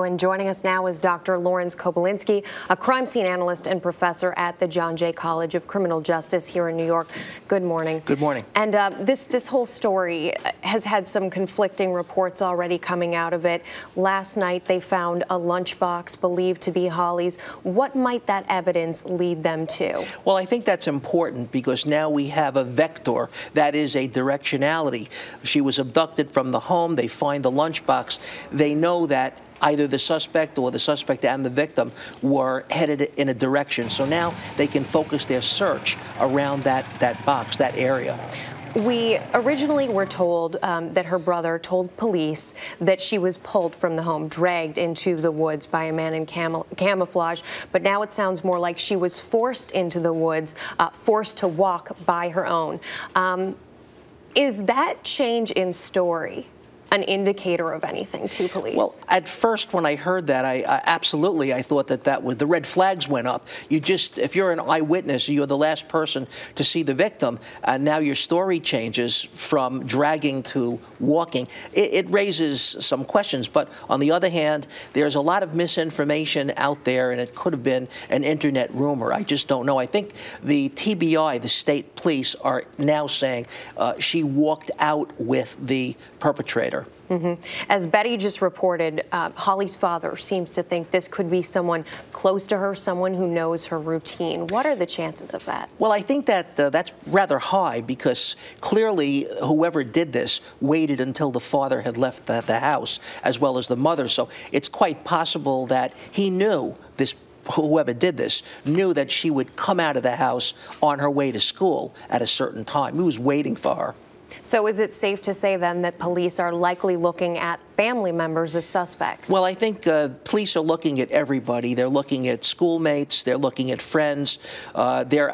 And joining us now is Dr. Lawrence Kobilinsky, a crime scene analyst and professor at the John Jay College of Criminal Justice here in New York. Good morning. Good morning. And this whole story has had some conflicting reports already coming out of it. Last night they found a lunchbox believed to be Holly's. What might that evidence lead them to? Well, I think that's important because now we have a vector, that is a directionality. She was abducted from the home. They find the lunchbox. They know that either the suspect or the suspect and the victim were headed in a direction. So now they can focus their search around that box, that area. We originally were told that her brother told police that she was pulled from the home, dragged into the woods by a man in camouflage, but now it sounds more like she was forced into the woods, forced to walk by her own. Is that change in story an indicator of anything to police? Well, at first when I heard that, I thought that was the red flags went up. If you're an eyewitness, you're the last person to see the victim, and now your story changes from dragging to walking. It raises some questions, but on the other hand, there's a lot of misinformation out there, and it could have been an internet rumor. I just don't know. I think the TBI, the state police, are now saying she walked out with the perpetrator. Mm-hmm. As Betty just reported, Holly's father seems to think this could be someone close to her, someone who knows her routine. What are the chances of that? Well, I think that that's rather high because clearly whoever did this waited until the father had left the house, as well as the mother. So it's quite possible that he knew this. Whoever did this knew that she would come out of the house on her way to school at a certain time. He was waiting for her. So is it safe to say then that police are likely looking at family members as suspects? Well, I think police are looking at everybody. They're looking at schoolmates. They're looking at friends. They're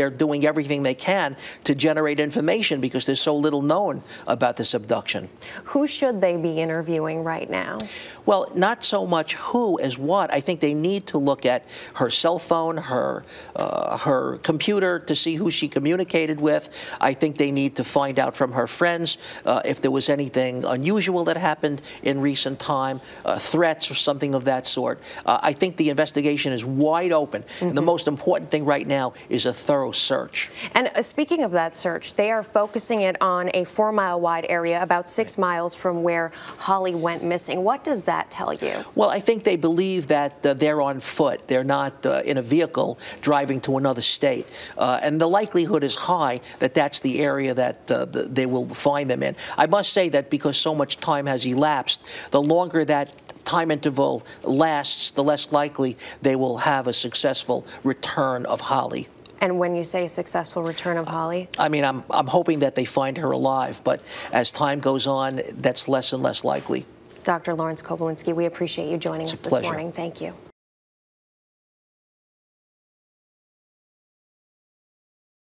doing everything they can to generate information because there's so little known about this abduction. Who should they be interviewing right now? Well, not so much who as what. I think they need to look at her cell phone, her computer to see who she communicated with. I think they need to find out from her friends if there was anything unusual that happened in recent time, threats or something of that sort. I think the investigation is wide open. Mm-hmm. And the most important thing right now is a thorough search. And speaking of that search, they are focusing it on a 4-mile-wide area, about 6 miles from where Holly went missing. What does that tell you? Well, I think they believe that they're on foot. They're not in a vehicle driving to another state. And the likelihood is high that that's the area that they will find them in. I must say that because so much time has elapsed, the longer that time interval lasts, the less likely they will have a successful return of Holly. And when you say successful return of Holly? I mean, I'm hoping that they find her alive, but as time goes on, that's less and less likely. Dr. Lawrence Kobilinsky, we appreciate you joining us this morning. Thank you.